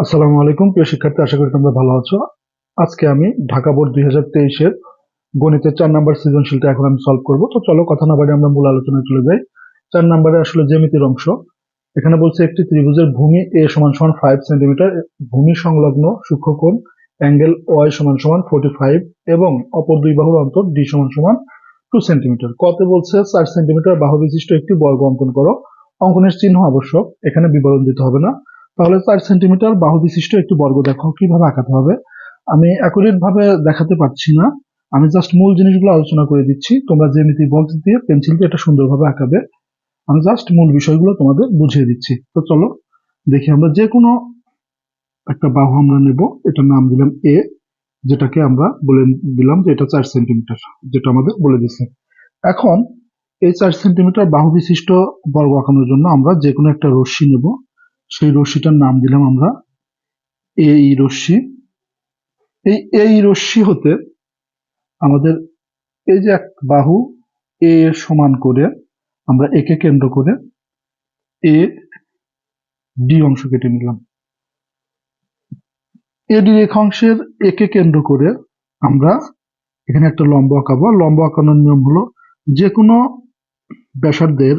আসসালামু আলাইকুম প্রিয় শিক্ষার্থী, আশা করি তোমরা ভালো আছো। আজকে আমি ঢাকা বোর্ড 2023-এর গণিতের 4 নাম্বার সৃজনশীলটা এখন আমি সলভ করব। তো চলো কথা না বাড়িয়ে আমরা মূল আলোচনায় চলে যাই। 4 নাম্বারে আসলে জ্যামিতির অংশ। এখানে বলছে একটি ত্রিভুজের ভূমি এ সমান সমান 5 সেন্টিমিটার, ভূমি সংলগ্ন সূক্ষ্মকোণ অ্যাঙ্গেল ওয়াই সমান সমান 45 এবং অপর দুই বাহুর অন্তর ডি সমান সমান 2 সেন্টিমিটার। কতে বলছে 4 সেন্টিমিটার বাহু বিশিষ্ট একটি বর্গ অঙ্কন করো। অঙ্কনের চিহ্ন আবশ্যক, এখানে বিবরণ দিতে হবে না। তাহলে 4 সেন্টিমিটার বাহু বিশিষ্ট একটি বর্গ দেখো কিভাবে আঁকাতে হবে। আমি অ্যাকুরেট ভাবে দেখাতে পারছি না, আমি জাস্ট মূল জিনিসগুলো আলোচনা করে দিচ্ছি। তোমরা জ্যামিতি বক্স দিয়ে পেন্সিল দিয়ে এটা সুন্দরভাবে আঁকাবে। আমি জাস্ট মূল বিষয়গুলো তোমাদের বুঝিয়ে দিচ্ছি। তো চলো দেখি, আমরা যে কোনো একটা বাহু আমরা নেব, এটার নাম দিলাম এ, যেটাকে আমরা বলে দিলাম যে এটা 4 সেন্টিমিটার, যেটা আমাদের বলে দিচ্ছে। এখন এই 4 সেন্টিমিটার বাহু বিশিষ্ট বর্গ আঁকানোর জন্য আমরা যে কোনো একটা রশ্মি নেব। সেই রশ্মিটার নাম দিলাম আমরা এই রশ্মি। এই রশ্মি হতে আমাদের এই যে এক বাহু এ সমান করে আমরা একে কেন্দ্র করে এ ডি অংশ কেটে নিলাম। এডি রেখাংশের একে কেন্দ্র করে আমরা এখানে একটা লম্ব আঁকাবো। লম্ব আঁকানোর নিয়ম হলো যে কোনো ব্যাসার্ধের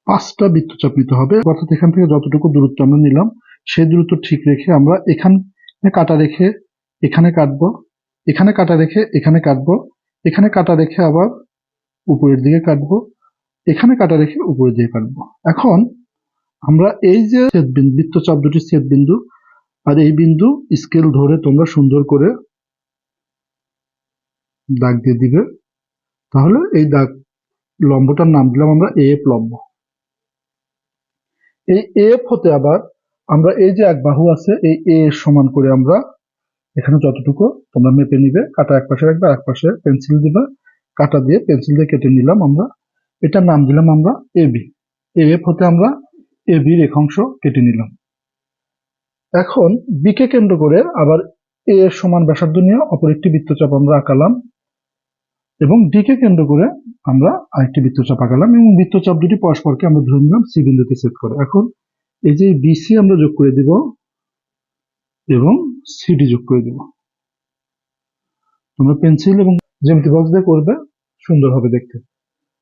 5টা বৃত্তচাপ নিতে হবে, অর্থাৎ এখান থেকে যতটুকু দূরত্ব আমরা নিলাম সেই দূরত্ব ঠিক রেখে আমরা এখানে কাটা রেখে এখানে কাটবো, এখানে কাটা রেখে এখানে কাটবো, এখানে কাটা রেখে আবার উপরের দিকে কাটবো, এখানে কাটা রেখে উপরের দিকে কাটবো। এখন আমরা এই যে বৃত্তচাপ দুটি ছেদ বিন্দু, আর এই বিন্দু স্কেল ধরে তোমরা সুন্দর করে দাগ দিয়ে দিবে। তাহলে এই দাগ লম্বটার নাম দিলাম আমরা এফ লম্ব। এই এফ হতে আবার আমরা এই যে এক বাহু আছে এই এ সমান করে আমরা এখানে যতটুকু তোমরা মেপে নিবে, কাটা এক পাশে রাখবে, এক পাশে পেন্সিল দিবে, কাটা দিয়ে পেন্সিল দিয়ে কেটে নিলাম আমরা। এটার নাম দিলাম আমরা এবি। এফ হতে আমরা এবি রেখাংশ কেটে নিলাম। এখন বি কে কেন্দ্র করে আবার এ এর সমান ব্যাসার্ধ নিয়ে অপর একটি বৃত্তচাপ আমরা আঁকালাম এবং ডি কে কেন্দ্র করে আমরা আরেকটি বৃত্তচাপ আঁকালাম এবং বৃত্তচাপ দুটি পরস্পরকে আমরা ধরে নিলাম সি বিন্দুতে ছেদ করে। এখন এই যে বিসি আমরা যোগ করে দিব এবং সিডি যোগ করে দিব। তোমরা পেন্সিল এবং জ্যামিতি বক্স দিয়ে করবে, সুন্দর হবে দেখতে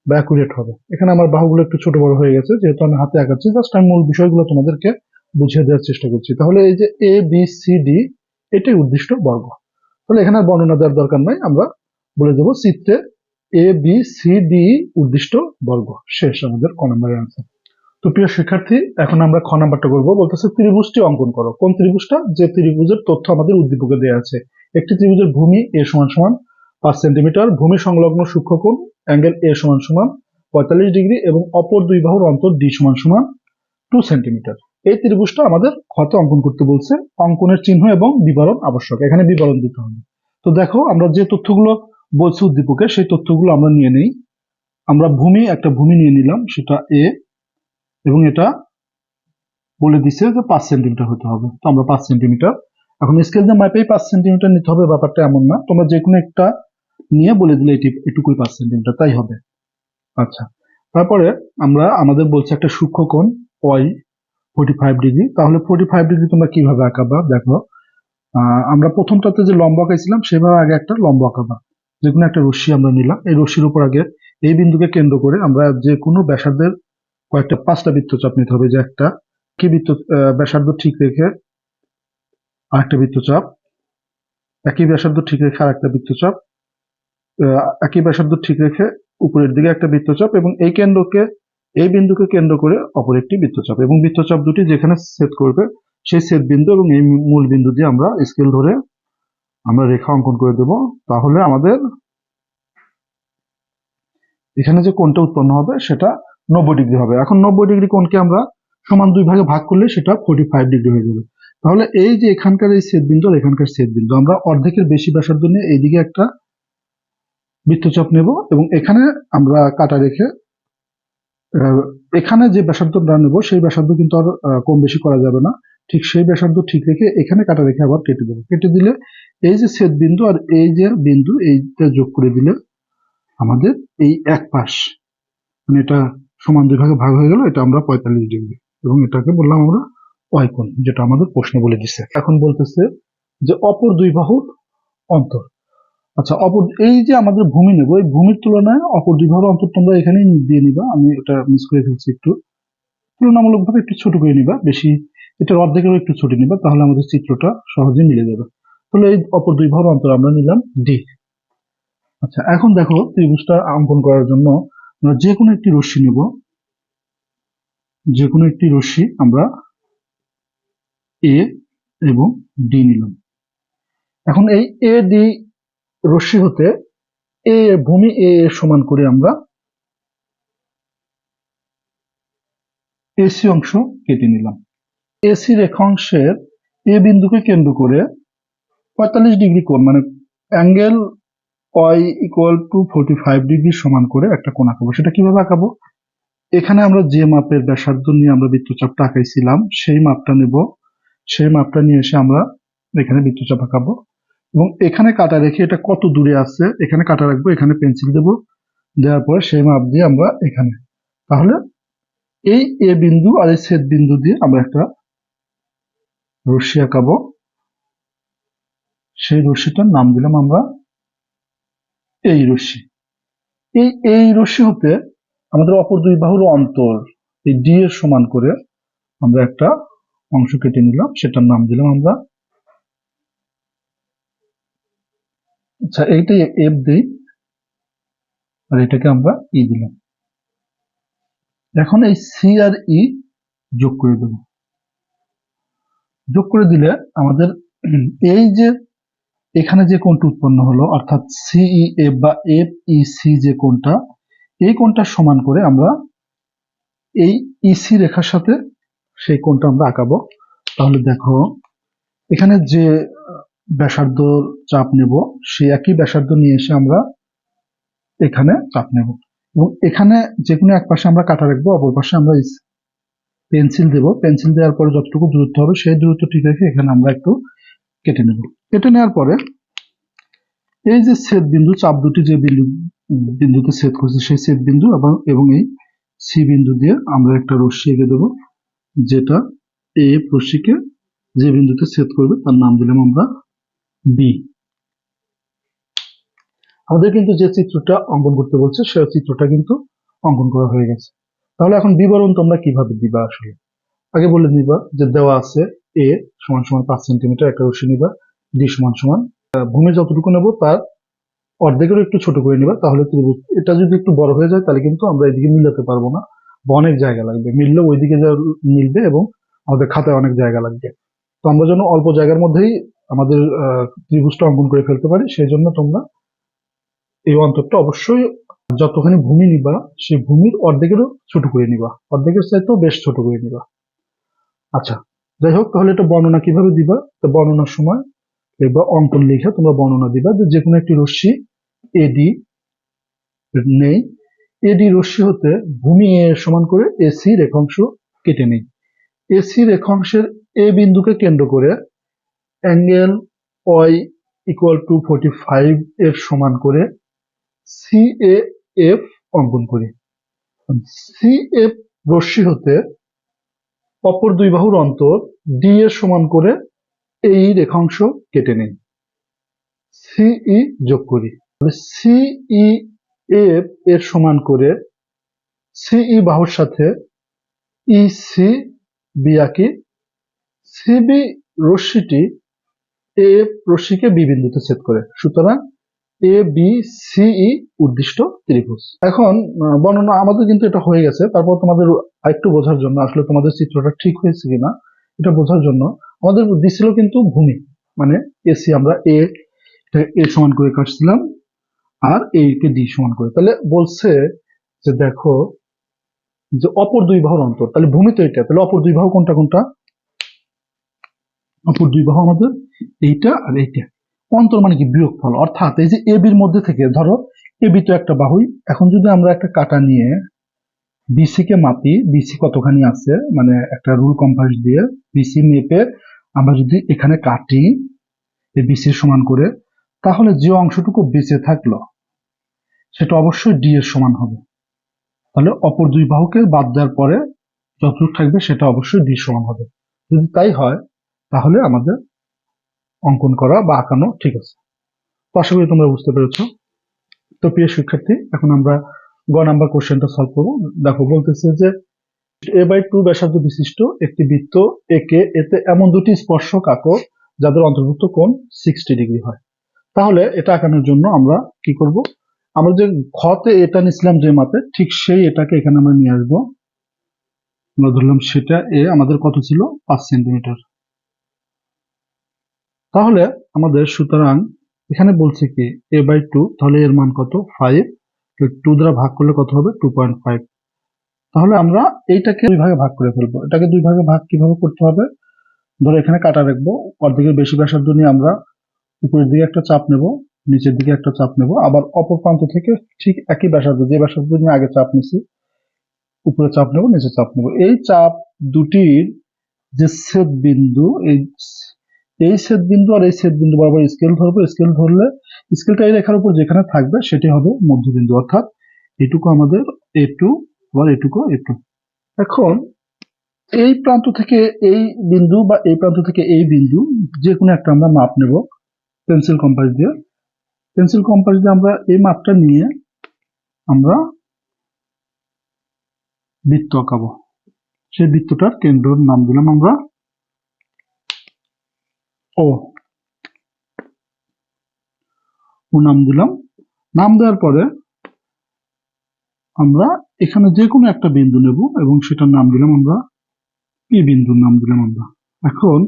বা অ্যাকুরেট হবে। এখানে আমার বাহুগুলো একটু ছোট বড় হয়ে গেছে যেহেতু আমি হাতে আঁকাচ্ছি, জাস্ট আমি মূল বিষয়গুলো তোমাদেরকে বুঝিয়ে দেওয়ার চেষ্টা করছি। তাহলে এই যে এ বি সি ডি এটাই উদ্দিষ্ট বর্গ। তাহলে এখানে আর বর্ণনা দেওয়ার দরকার নাই, আমরা বলে দেবো চিত্রে এ বি সি ডি উদ্দিষ্ট বর্গ। শেষ আমাদের ক নম্বরের আনসার। তো প্রিয় শিক্ষার্থী, এখন আমরা খ নাম্বারটা করবো। বলতেছে ত্রিভুজটি অঙ্কন করো। কোন ত্রিভুজটা? যে ত্রিভুজের তথ্য আমাদের উদ্দীপকে দেওয়া আছে। একটি ত্রিভুজের ভূমি এ সমান সমান 5 সেন্টিমিটার, ভূমি সংলগ্ন সূক্ষ্মকোণ অ্যাঙ্গেল এ সমান সমান 45 ডিগ্রি এবং অপর দুই বাহুর অন্তর ডি সমান সমান 2 সেন্টিমিটার। এই ত্রিভুজটা আমাদের খতে অঙ্কন করতে বলছে। অঙ্কনের চিহ্ন এবং বিবরণ আবশ্যক, এখানে বিবরণ দিতে হবে। তো দেখো, আমরা যে তথ্যগুলো বলছি উদ্দীপকে সেই তথ্যগুলো আমরা নিয়ে নেই। আমরা একটা ভূমি নিয়ে নিলাম, সেটা এ, এবং এটা বলে দিছে যে 5 সেন্টিমিটার হতে হবে। তো আমরা 5 সেন্টিমিটার, এখন স্কেল দিয়ে মাপেই 5 সেন্টিমিটার নিতে হবে ব্যাপারটা এমন না, তোমরা যে কোনো একটা নিয়ে বলে দিলে এটুকুই 5 সেন্টিমিটার তাই হবে। আচ্ছা, তারপরে আমরা আমাদের বলছে একটা সূক্ষ্মকোণ ওয়াই 45 ডিগ্রি। তাহলে 45 ডিগ্রি তোমরা কিভাবে আঁকাবা দেখো। আমরা প্রথমটাতে যে লম্ব আঁকাইছিলাম সেভাবে আগে একটা লম্ব আঁকাবা। যে কোনো একটা রশ্মি আমরা নিলাম, এই রশ্মির উপর আগে এই বিন্দুকে কেন্দ্র করে আমরা যে কোনো ব্যাসার্ধের কয়েকটা 5টা বৃত্তচাপ নিতে হবে। যে একটা কি ব্যাসার্ধ ঠিক রেখে আরেকটা বৃত্তচাপ, একই ব্যাসার্ধ ঠিক রেখে আরেকটা বৃত্তচাপ, একই ব্যাসার্ধ ঠিক রেখে উপরের দিকে একটা বৃত্তচাপ এবং এই বিন্দুকে কেন্দ্র করে অপর একটি বৃত্তচাপ, এবং বৃত্তচাপ দুটি যেখানে ছেদ করবে সেই ছেদ বিন্দু এবং এই মূল বিন্দু দিয়ে আমরা স্কেল ধরে আমরা রেখা অঙ্কন করে দেব। তাহলে আমাদের এখানে যে কোণটা উৎপন্ন হবে সেটা 90 ডিগ্রি হবে। এখন 90 ডিগ্রি কোণকে আমরা সমান দুই ভাগে ভাগ করলে সেটা 45 ডিগ্রি হয়ে যাবে। তাহলে এই যে এখানকার এই ছেদ বিন্দু আর এখানকার ছেদ বিন্দু, আমরা অর্ধেকের বেশি ব্যাসার্ধ নিয়ে এইদিকে একটা বৃত্তচাপ নেব এবং এখানে আমরা কাটা রেখে এখানে যে ব্যাসার্ধটা নেব সেই ব্যাসার্ধ কিন্তু আর কম বেশি করা যাবে না, ঠিক সেই ব্যাসার্ধ ঠিক রেখে এখানে কাটা রেখে আবার কেটে দেবো। কেটে দিলে এই যে ছেদ বিন্দু আর এই যে বিন্দু এইটা যোগ করে দিলে আমাদের এই এক পাশ, মানে এটা সমান দুই ভাগে ভাগ হয়ে গেল, এটা আমরা 45 ডিগ্রি এবং এটাকে বললাম আমরা ওয়াই কোণ, যেটা আমাদের প্রশ্ন বলে দিছে। এখন বলতেছে যে অপর দুই বাহুর অন্তর। আচ্ছা, এই যে আমাদের ভূমি নেব, এই ভূমির তুলনায় অপর দুই বাহুর অন্তর তোমরা এখানেই দিয়ে নিবা। আমি এটা মিস করে ফেলছি, একটু তুলনামূলকভাবে একটু ছোট করে নিবা, বেশি এটার অর্ধেকেরও একটু ছোট নিবা, তাহলে আমাদের চিত্রটা সহজে মিলে যাবে। তাহলে এই অপর দুই বাহুর অন্তর আমরা নিলাম ডি। আচ্ছা, এখন দেখো ত্রিভুজটা অঙ্কন করার জন্য আমরা যে কোনো একটি রশ্মি নেব, যে কোনো একটি রশ্মি আমরা এ এবং ডি নিলাম। এখন এই এ ডি রশ্মি হতে ভূমি এ এর সমান করে আমরা এসি অংশ কেটে নিলাম। এসি রেখাংশের এ বিন্দুকে কেন্দ্র করে 45 ডিগ্রি কোণ, মানে angle Y equal to 45 degree সমান করে একটা কোণ আঁকাবো। সেটা কিভাবে আঁকাবো? এখানে আমরা যে মাপের ব্যাসার্ধ নিয়ে আমরা বৃত্তচাপটা আঁকাইছিলাম সেই মাপটা নেব, সেই মাপটা নিয়ে এসে আমরা এখানে বৃত্তচাপ আঁকাবো এবং এখানে কাটা রেখে এটা কত দূরে আছে এখানে কাটা রাখবো, এখানে পেন্সিল দেবো, দেওয়ার পরে সেই মাপ দিয়ে আমরা এখানে, তাহলে এই এ বিন্দু আর এই ছেদ বিন্দু দিয়ে আমরা একটা রশ্মি আঁকাবো। সেই রশ্মিটার নাম দিলাম আমরা এই রশ্মি। এই রশ্মি হতে আমাদের অপর দুই বাহুর অন্তর এই ডি এর সমান করে আমরা একটা অংশ কেটে নিলাম, সেটার নাম দিলাম আমরা, আচ্ছা এইটাই এফ দিই আর এটাকে আমরা ই দিলাম। এখন এই সি আর ই যোগ করে দেব। যোগ করে দিলে আমাদের এই যে এখানে যে কোণটা উৎপন্ন হলো অর্থাৎ সিই এফ বা এফ ই সি যে কোণটা, এই কোণটা সমান করে আমরা এই ইসি রেখার সাথে সেই কোণটা আমরা আঁকাবো। তাহলে দেখো এখানে যে ব্যাসার্ধ চাপ নেব সেই একই ব্যাসার্ধ নিয়ে এসে আমরা এখানে চাপ নেব এবং এখানে যে কোনো এক পাশে আমরা কাটা রাখবো, অপর পাশে আমরা পেন্সিল দেব। পেন্সিল দেওয়ার পরে যতটুকু দূরত্ব হবে সেই দূরত্ব ঠিক রেখে এখানে আমরা একটু কেটে নেব। কেটে নেওয়ার পরে এই যে ছেদ বিন্দু, চাপ দুটি যে বিন্দুতে ছেদ করছে সেই ছেদ বিন্দু এবং এই সি বিন্দু দিয়ে আমরা একটা রশ্মি এঁকে দেবো, যেটা এ রশ্মিকে যে বিন্দুতে ছেদ করবে তার নাম দিলাম আমরা বি। আমাদের কিন্তু যে চিত্রটা অঙ্কন করতে বলছে সেই চিত্রটা কিন্তু অঙ্কন করা হয়ে গেছে। তাহলে এখন বিবরণ তোমরা কিভাবে দিবা? আসলে আগে বলে দিবা যে দেওয়া আছে এ সমান সমান 5 সেন্টিমিটার একটা রশ্মি নিবা, ডি সমান সমান ভূমি যতটুকু নেব তার অর্ধেকেরও একটু ছোট করে নিবা, তাহলে ত্রিভুজ এটা যদি একটু বড় হয়ে যায় তাহলে কিন্তু আমরা এদিকে মিলাতে পারবো না বা অনেক জায়গা লাগবে, মিললে ওইদিকে যা মিলবে এবং আমাদের খাতায় অনেক জায়গা লাগবে। তো আমরা যেন অল্প জায়গার মধ্যেই আমাদের ত্রিভুজটা অঙ্কন করে ফেলতে পারি, সেই জন্য তোমরা এই অন্তরটা অবশ্যই যতখানি ভূমি নিবা সেই ভূমির অর্ধেকেরও ছোট করে নিবা, অর্ধেকের চাইতেও বেশ ছোট করে নিবা। আচ্ছা, যাই হোক, তাহলে এটা বর্ণনা কিভাবে দিবা? তো বর্ণনার সময় বা অঙ্কন লিখে তোমরা বর্ণনা দিবা যে কোনো একটি রশ্মি এডি নেই, এডি রশ্মি হতে ভূমি এ এর সমান করে এসি রেখাংশ কেটে নেই। এসি রেখাংশের এ বিন্দুকে কেন্দ্র করে অ্যাঙ্গেল ওয়াই ইকুয়াল টু 45 এর সমান করে সি এ এফ অঙ্কন করি। সি এফ রশ্মি হতে অপর দুই বাহুর অন্তর ডি এর সমান করে এই রেখাংশ কেটে নেই, সিই যোগ করি। সিই এফ এর সমান করে সিই বাহুর সাথে ইসি বি আঁকি। সিবি রশ্মিটি এফ রশ্মিকে বি বিন্দুতে ছেদ করে, সুতরাং এ বি সিই উদ্দিষ্ট ত্রিভুজ। এখন বর্ণনা আমাদের কিন্তু এটা হয়ে গেছে। তারপর তোমাদের আরেকটু বোঝার জন্য, আসলে তোমাদের চিত্রটা ঠিক হয়েছে কিনা এটা বোঝার জন্য আমাদের দিছিল কিন্তু ভূমি, মানে এসি আমরা এ সমান করে কাটছিলাম আর এ কে ডি সমান করে। তাহলে বলছে যে দেখো যে অপর দুই বাহুর অন্তর, তাহলে ভূমি তো এটা, তাহলে অপর দুই বাহু কোনটা কোনটা? অপর দুই বাহু আমাদের এইটা আর এইটা। অন্তর মানে কি? বিয়োগফল। অর্থাৎ এই যে এ বির মধ্যে থেকে ধরো এ বি তো একটা বাহুই, এখন যদি আমরা একটা কাঁটা নিয়ে বিসি কে মাপি, বিসি কতখানি আছে, মানে একটা রুল কম্পাস দিয়ে বিসি মেপে আমরা যদি এখানে কাটি এই বিসির সমান করে, তাহলে যে অংশটুকু বেঁচে থাকলো সেটা অবশ্যই ডি এর সমান হবে। তাহলে অপর দুই বাহুকে বাদ দেওয়ার পরে যতটুকু থাকবে সেটা অবশ্যই ডি সমান হবে। যদি তাই হয় তাহলে আমাদের অঙ্কন করা বা আঁকানো ঠিক আছে। তো আশা করি তোমরা বুঝতে পেরেছো। তো প্রিয় শিক্ষার্থী, এখন আমরা গ নাম্বার কোশ্চেনটা সলভ করবো। দেখো বলতেছে যে a/2 ব্যাসার্ধ বিশিষ্ট একটি বৃত্ত একে এতে এমন দুটি স্পর্শক আঁকো যাদের অন্তর্ভুক্ত কোণ 60 ডিগ্রি হয়। তাহলে এটা আঁকানোর জন্য আমরা কি করব, আমরা যে ঘতে এটা নিছিলাম যে মাপে, ঠিক সেই এটাকে এখানে আমরা নিয়ে আসবো। আমরা ধরলাম সেটা এ আমাদের কত ছিল, 5 সেন্টিমিটার। তাহলে আমাদের সুতরাং এখানে বলছে কি a/2, তাহলে এর মান কত 5, 2 দ্বারা ভাগ করলে কত হবে 2.5। তাহলে আমরা এইটাকে দুই ভাগে ভাগ করে ফেলবো। এটাকে দুই ভাগে ভাগ কিভাবে করতে হবে, ধরো এখানে কাটা রাখবো, অর্ধেকের বেশি ব্যাসার্ধ নিয়ে আমরা উপরের দিকে একটা চাপ নেব, নিচের দিকে একটা চাপ নেব, আবার অপর প্রান্ত থেকে ঠিক একই ব্যাসার্ধ, যে ব্যাসার্ধ নিয়ে আগে চাপ নিছি, উপরে চাপ নেব, নিচে চাপ নেব। এই চাপ দুটির যে ছেদ বিন্দু, এই ছেদ বিন্দু আর এই ছেদ বিন্দু বরাবর স্কেল ধরবো। স্কেল ধরলে স্কেলটা এই রেখার উপর যেখানে থাকবে সেটি হবে মধ্যবিন্দু, অর্থাৎ এটুকু আমাদের A2, আবার এটুকু A2। এখন এই প্রান্ত থেকে এই বিন্দু বা এই প্রান্ত থেকে এই বিন্দু যে কোনো একটা আমরা মাপ নেব পেন্সিল কম্পাস দিয়ে। পেন্সিল কম্পাস দিয়ে আমরা এই মাপটা নিয়ে আমরা বৃত্ত আঁকাবো। সেই বৃত্তটার কেন্দ্রের নাম দিলাম আমরা ও নাম দিলাম। নাম দেওয়ার পরে আমরা এখানে যে কোনো একটা বিন্দু নেব এবং সেটার নাম দিলাম আমরা পি বিন্দুর নাম দিলাম আমরা। এখন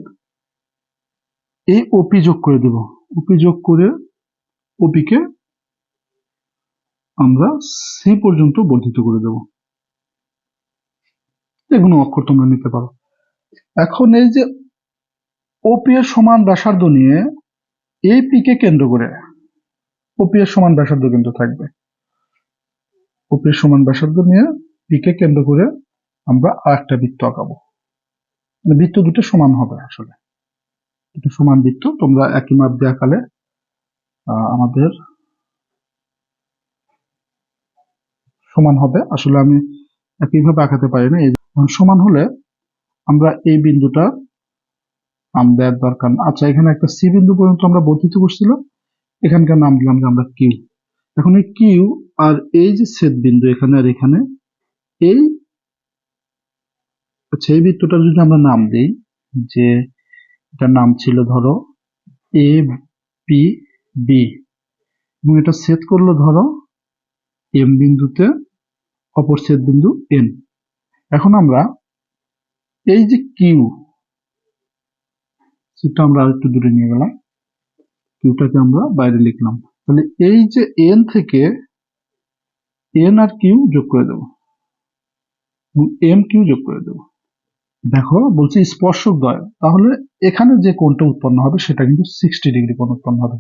এই ওপি যোগ করে দেব। ওপি যোগ করে ওপিকে আমরা সি পর্যন্ত বর্ধিত করে দেব। এগুলো অক্ষর তোমরা নিতে পারো। এখন এই যে ওপি এর সমান ব্যাসার্ধ নিয়ে এই পি কে কেন্দ্র করে, ওপি এর সমান ব্যাসার্ধ কিন্তু থাকবে, ওপি এর সমান ব্যাসার্ধ নিয়ে পি কে কেন্দ্র করে আমরা আরেকটা বৃত্ত আঁকাবো। মানে বৃত্ত দুটো সমান হবে, আসলে দুটো সমান বৃত্ত তোমরা একই মাপ দিয়ে আঁকালে আমাদের সমান হবে। আসলে আমি একইভাবে আঁকাতে পারি না, এই সমান হলে আমরা এই বিন্দুটা নাম দেওয়ার দরকার না। আচ্ছা, এখানে একটা সি বিন্দু পর্যন্ত আমরা বর্ধিত করছিলাম, এখানকার নাম দিলাম যে আমরা কিউ। এখন এই কিউ আর এই যে ছেদ বিন্দু এখানে আর এখানে, এই আচ্ছা এই বৃত্তটার যদি আমরা নাম দিই, যে এটার নাম ছিল ধরো এ পি বি, এবং এটা ছেদ করলো ধরো এম বিন্দুতে, অপর ছেদ বিন্দু এন। এখন আমরা এই যে কিউ, সেটা আমরা আরেকটু দূরে নিয়ে গেলাম, কিউটাকে আমরা বাইরে লিখলাম। তাহলে এই যে এন থেকে এন আর কিউ যোগ করে দেব এবং এম কিউ যোগ করে দেব। দেখো বলছি স্পর্শক দ্বয়, তাহলে এখানে যে কোণটা উৎপন্ন হবে সেটা কিন্তু 60 ডিগ্রি কোণ উৎপন্ন হবে।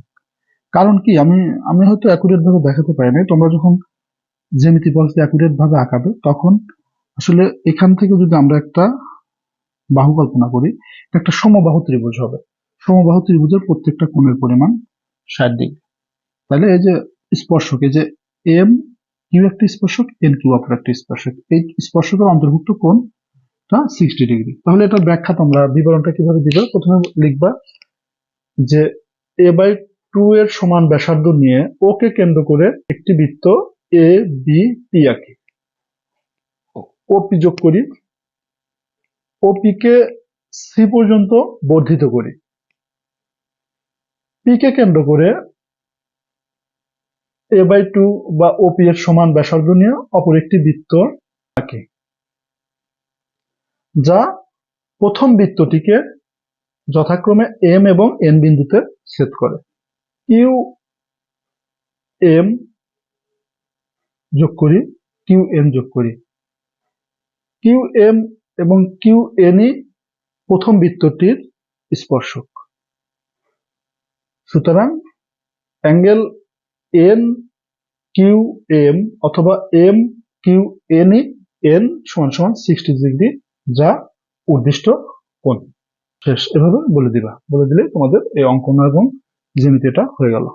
কারণ কি, আমি হয়তো অ্যাকুরেট ভাবে দেখাতে পারি না, তোমরা যখন জ্যামিতি বক্স অ্যাকুরেট ভাবে আঁকাবে তখন আসলে এখান থেকে যদি আমরা একটা বাহু কল্পনা করি, একটা সমবাহু ত্রিভুজ হবে। সমবাহু ত্রিভুজের প্রত্যেকটা কোণের পরিমাণ 60 ডিগ্রি। তাহলে এই যে স্পর্শক, এই যে এম কিউ একটি স্পর্শক, এন কিউ অপর একটি স্পর্শক, এই স্পর্শকের অন্তর্ভুক্ত কোণটা 60 ডিগ্রি। তাহলে এটার ব্যাখ্যা তোমরা বিবরণটা কিভাবে দিবে, প্রথমে লিখবা যে a/2 এর সমান ব্যাসার্ধ নিয়ে ও কে কেন্দ্র করে একটি বৃত্ত এ বি পি আঁকি। ওপি যোগ করি, ওপি কে সি পর্যন্ত বর্ধিত করি, পি কে কেন্দ্র করে a/2 বা ওপি এর সমান ব্যাসার্ধ নিয়ে অপর একটি বৃত্ত আঁকি, যা প্রথম বৃত্তটিকে যথাক্রমে এম এবং এন বিন্দুতে ছেদ করে। কিউ এম যোগ করি, কিউ এন যোগ করি। কিউ এম এবং কিউ এনই প্রথম বৃত্তটির স্পর্শক। সুতরাং অ্যাঙ্গেল এন কিউ এম অথবা এম কিউ এনই এন সমান সমান 60 ডিগ্রি, যা উদ্দিষ্ট কোণ। শেষ। এভাবে বলে দিবা, বলে দিলে তোমাদের এই অঙ্কন এবং জ্যামিতিটা হয়ে গেল।